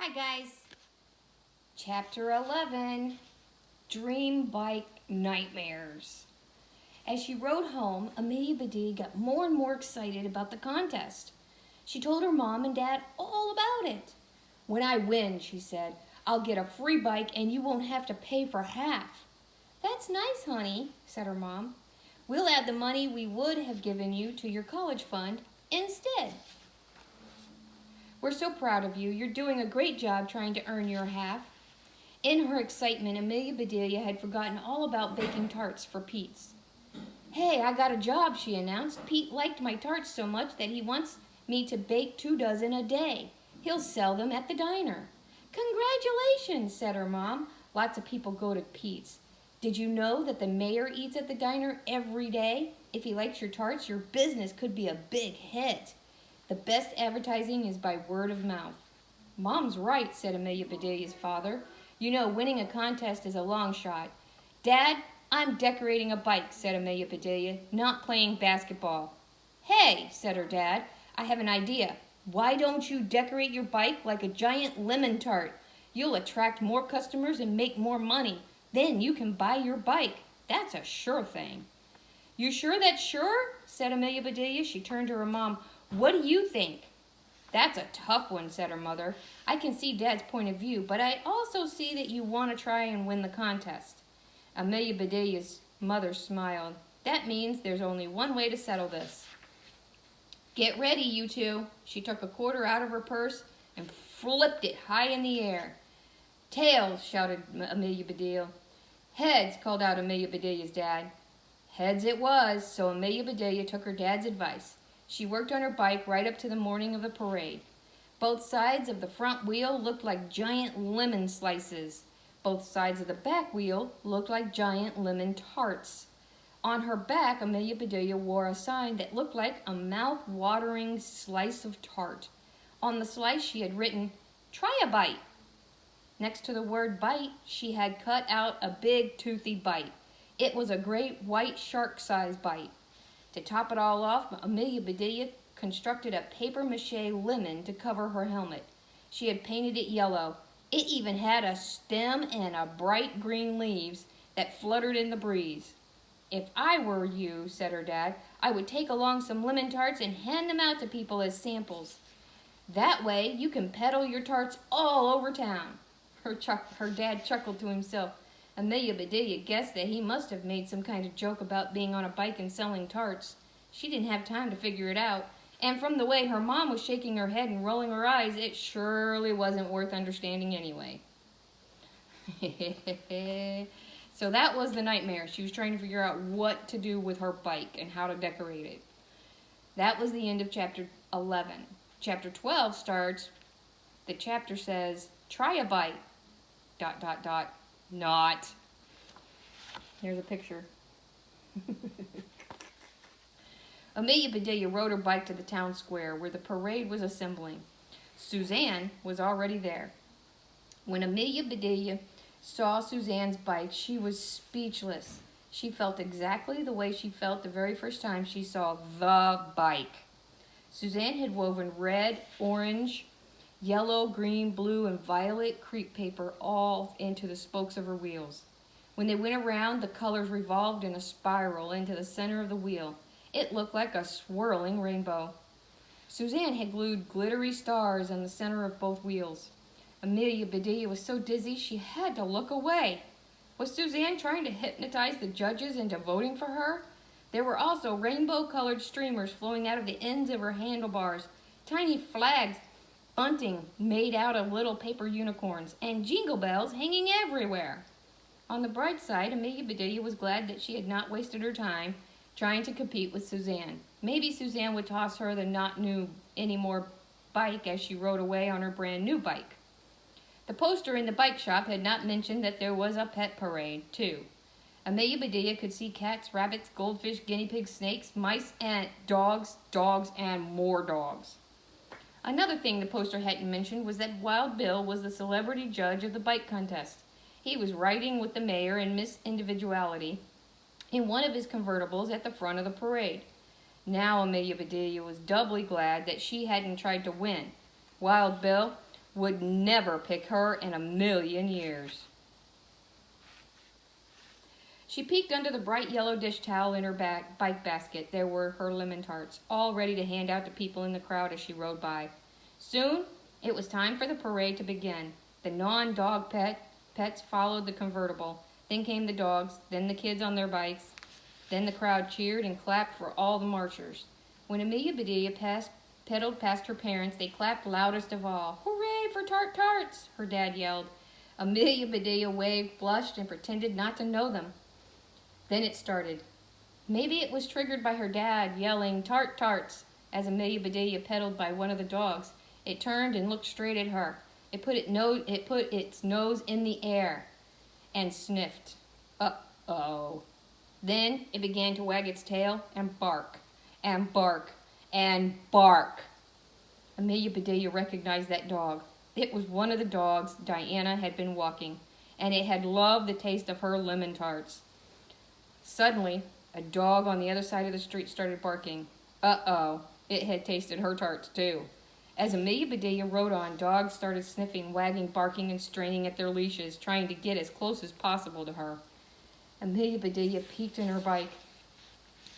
Hi guys. Chapter 11, Dream Bike Nightmares. As she rode home, Amelia Bedelia got more and more excited about the contest. She told her mom and dad all about it. "When I win," she said, "I'll get a free bike and you won't have to pay for half." "That's nice, honey," said her mom. "We'll add the money we would have given you to your college fund instead." "We're so proud of you. You're doing a great job trying to earn your half." In her excitement, Amelia Bedelia had forgotten all about baking tarts for Pete's. "Hey, I got a job," she announced. "Pete liked my tarts so much that he wants me to bake 2 dozen a day. He'll sell them at the diner." "Congratulations," said her mom. "Lots of people go to Pete's. Did you know that the mayor eats at the diner every day? If he likes your tarts, your business could be a big hit. The best advertising is by word of mouth." "Mom's right," said Amelia Bedelia's father. "You know, winning a contest is a long shot." "Dad, I'm decorating a bike," said Amelia Bedelia, "not playing basketball." "Hey," said her dad, "I have an idea. Why don't you decorate your bike like a giant lemon tart? You'll attract more customers and make more money. Then you can buy your bike. That's a sure thing." "You sure that's sure?" said Amelia Bedelia. She turned to her mom. "What do you think?" "That's a tough one," said her mother. "I can see Dad's point of view, but I also see that you want to try and win the contest." Amelia Bedelia's mother smiled. "That means there's only one way to settle this. Get ready, you two." She took a quarter out of her purse and flipped it high in the air. "Tails," shouted Amelia Bedelia. "Heads," called out Amelia Bedelia's dad. Heads it was, so Amelia Bedelia took her dad's advice. She worked on her bike right up to the morning of the parade. Both sides of the front wheel looked like giant lemon slices. Both sides of the back wheel looked like giant lemon tarts. On her back, Amelia Bedelia wore a sign that looked like a mouth-watering slice of tart. On the slice, she had written, "Try a bite." Next to the word bite, she had cut out a big toothy bite. It was a great white shark-sized bite. To top it all off, Amelia Bedelia constructed a papier-mâché lemon to cover her helmet. She had painted it yellow. It even had a stem and a bright green leaves that fluttered in the breeze. "If I were you," said her dad, "I would take along some lemon tarts and hand them out to people as samples. That way you can peddle your tarts all over town." Her dad chuckled to himself. Amelia Bedelia guessed that he must have made some kind of joke about being on a bike and selling tarts. She didn't have time to figure it out, and from the way her mom was shaking her head and rolling her eyes, it surely wasn't worth understanding anyway. So that was the nightmare. She was trying to figure out what to do with her bike and how to decorate it. That was the end of chapter 11. Chapter 12 starts, the chapter says, "Try a bite, ... not." Here's a picture. Amelia Bedelia rode her bike to the town square where the parade was assembling. Suzanne was already there. When Amelia Bedelia saw Suzanne's bike, she was speechless. She felt exactly the way she felt the very first time she saw the bike. Suzanne had woven red, orange, yellow, green, blue, and violet crepe paper all into the spokes of her wheels. When they went around, the colors revolved in a spiral into the center of the wheel. It looked like a swirling rainbow. Suzanne had glued glittery stars in the center of both wheels. Amelia Bedelia was so dizzy she had to look away. Was Suzanne trying to hypnotize the judges into voting for her? There were also rainbow-colored streamers flowing out of the ends of her handlebars, tiny flags bunting made out of little paper unicorns, and jingle bells hanging everywhere. On the bright side, Amelia Bedelia was glad that she had not wasted her time trying to compete with Suzanne. Maybe Suzanne would toss her the not new anymore bike as she rode away on her brand new bike. The poster in the bike shop had not mentioned that there was a pet parade, too. Amelia Bedelia could see cats, rabbits, goldfish, guinea pigs, snakes, mice, and dogs, and more dogs. Another thing the poster hadn't mentioned was that Wild Bill was the celebrity judge of the bike contest. He was riding with the mayor and Miss Individuality in one of his convertibles at the front of the parade. Now Amelia Bedelia was doubly glad that she hadn't tried to win. Wild Bill would never pick her in a million years. She peeked under the bright yellow dish towel in her bike basket. There were her lemon tarts, all ready to hand out to people in the crowd as she rode by. Soon, it was time for the parade to begin. The non-dog pets followed the convertible. Then came the dogs, then the kids on their bikes. Then the crowd cheered and clapped for all the marchers. When Amelia Bedelia pedaled past her parents, they clapped loudest of all. "Hooray for tarts!" her dad yelled. Amelia Bedelia waved, blushed, and pretended not to know them. Then it started. Maybe it was triggered by her dad yelling, "Tarts!" as Amelia Bedelia pedaled by one of the dogs. It turned and looked straight at her. It put its nose in the air and sniffed. Uh-oh. Then it began to wag its tail and bark, and bark, and bark. Amelia Bedelia recognized that dog. It was one of the dogs Diana had been walking, and it had loved the taste of her lemon tarts. Suddenly, a dog on the other side of the street started barking. Uh-oh, it had tasted her tarts too. As Amelia Bedelia rode on, dogs started sniffing, wagging, barking, and straining at their leashes, trying to get as close as possible to her. Amelia Bedelia peeked in her bike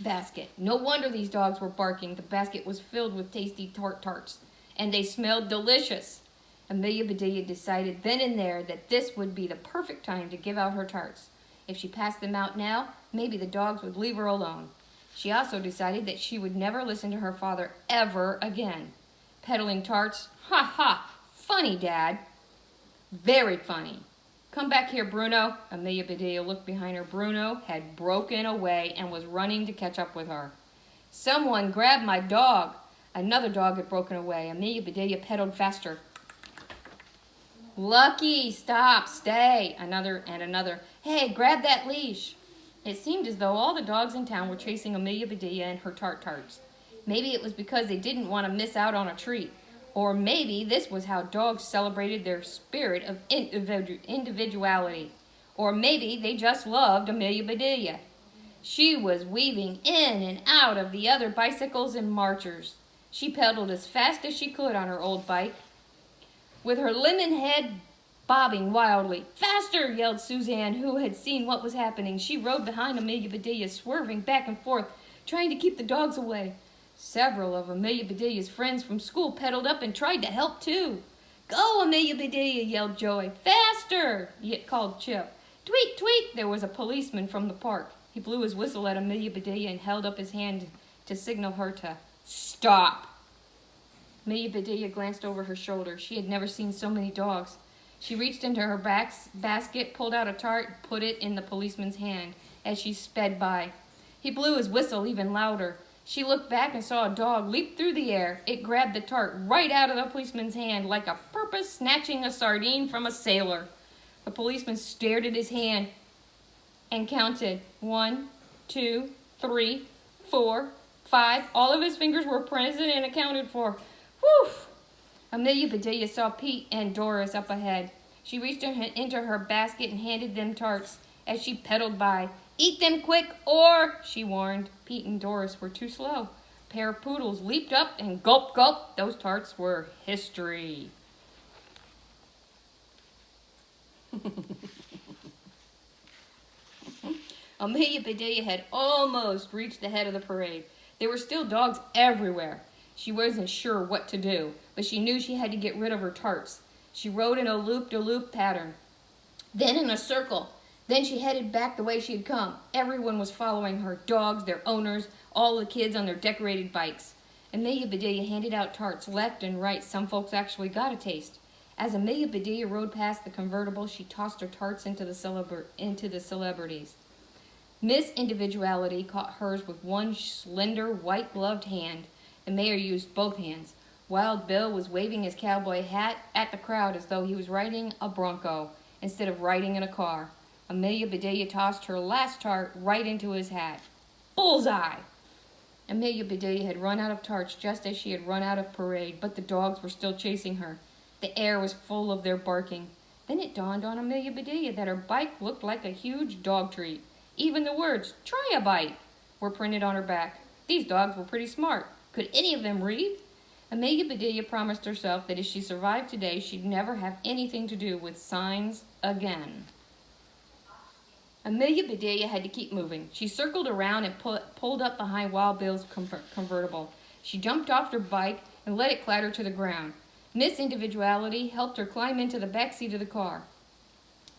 basket. No wonder these dogs were barking. The basket was filled with tasty tarts, and they smelled delicious. Amelia Bedelia decided then and there that this would be the perfect time to give out her tarts. If she passed them out now, maybe the dogs would leave her alone. She also decided that she would never listen to her father ever again. Peddling tarts? Ha ha! Funny, Dad. Very funny. Come back here, Bruno. Amelia Bedelia looked behind her. Bruno had broken away and was running to catch up with her. Someone grabbed my dog. Another dog had broken away. Amelia Bedelia pedaled faster. Lucky, stop, stay. Another and another. Hey, grab that leash. It seemed as though all the dogs in town were chasing Amelia Bedelia and her tarts. Maybe it was because they didn't want to miss out on a treat. Or maybe this was how dogs celebrated their spirit of individuality. Or maybe they just loved Amelia Bedelia. She was weaving in and out of the other bicycles and marchers. She pedaled as fast as she could on her old bike, with her lemon head bobbing wildly. "Faster!" yelled Suzanne, who had seen what was happening. She rode behind Amelia Bedelia, swerving back and forth, trying to keep the dogs away. Several of Amelia Bedelia's friends from school pedaled up and tried to help too. "Go, Amelia Bedelia!" yelled Joey. "Faster!" called Chip. "Tweet, tweet!" There was a policeman from the park. He blew his whistle at Amelia Bedelia and held up his hand to signal her to stop. Amelia Bedelia glanced over her shoulder. She had never seen so many dogs. She reached into her basket, pulled out a tart, and put it in the policeman's hand as she sped by. He blew his whistle even louder. She looked back and saw a dog leap through the air. It grabbed the tart right out of the policeman's hand like a porpoise snatching a sardine from a sailor. The policeman stared at his hand and counted 1, 2, 3, 4, 5. All of his fingers were present and accounted for. Whew! Amelia Bedelia saw Pete and Doris up ahead. She reached into her basket and handed them tarts as she pedaled by. "Eat them quick, or," she warned. Pete and Doris were too slow. A pair of poodles leaped up and gulp, gulp. Those tarts were history. Amelia Bedelia had almost reached the head of the parade. There were still dogs everywhere. She wasn't sure what to do, but she knew she had to get rid of her tarts. She rode in a loop-de-loop pattern, then in a circle. Then she headed back the way she had come. Everyone was following her, dogs, their owners, all the kids on their decorated bikes. Amelia Bedelia handed out tarts left and right. Some folks actually got a taste. As Amelia Bedelia rode past the convertible, she tossed her tarts into the celebrities. Miss Individuality caught hers with one slender, white-gloved hand. The mayor used both hands. Wild Bill was waving his cowboy hat at the crowd as though he was riding a bronco instead of riding in a car. Amelia Bedelia tossed her last tart right into his hat. Bullseye! Amelia Bedelia had run out of tarts just as she had run out of parade, but the dogs were still chasing her. The air was full of their barking. Then it dawned on Amelia Bedelia that her bike looked like a huge dog treat. Even the words, "Try a bite," were printed on her back. These dogs were pretty smart. Could any of them read? Amelia Bedelia promised herself that if she survived today, she'd never have anything to do with signs again. Amelia Bedelia had to keep moving. She circled around and pulled up behind Wild Bill's convertible. She jumped off her bike and let it clatter to the ground. Miss Individuality helped her climb into the back seat of the car.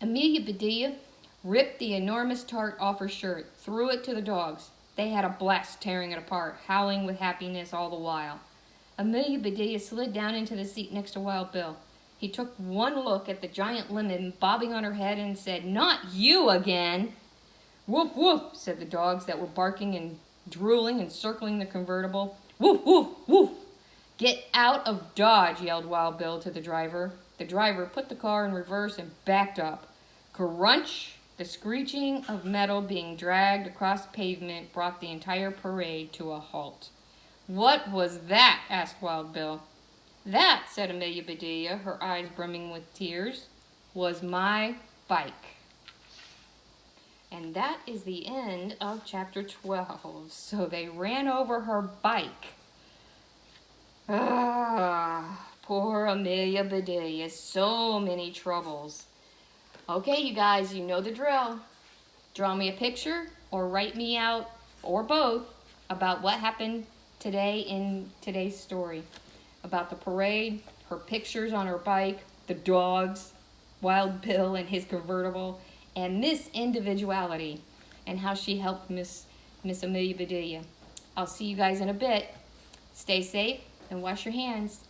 Amelia Bedelia ripped the enormous tart off her shirt, threw it to the dogs. They had a blast tearing it apart, howling with happiness all the while. Amelia Bedelia slid down into the seat next to Wild Bill. He took one look at the giant lemon bobbing on her head and said, "Not you again!" "Woof, woof," said the dogs that were barking and drooling and circling the convertible. "Woof, woof, woof." "Get out of Dodge," yelled Wild Bill to the driver. The driver put the car in reverse and backed up. Crunch! The screeching of metal being dragged across the pavement brought the entire parade to a halt. "What was that?" asked Wild Bill. "That," said Amelia Bedelia, her eyes brimming with tears, "was my bike." And that is the end of chapter 12. So they ran over her bike. Poor Amelia Bedelia, so many troubles. Okay, you guys, you know the drill. Draw me a picture or write me out, or both, about what happened today in today's story. About the parade, her pictures on her bike, the dogs, Wild Bill and his convertible, and Miss Individuality, and how she helped Miss Amelia Bedelia. I'll see you guys in a bit. Stay safe and wash your hands.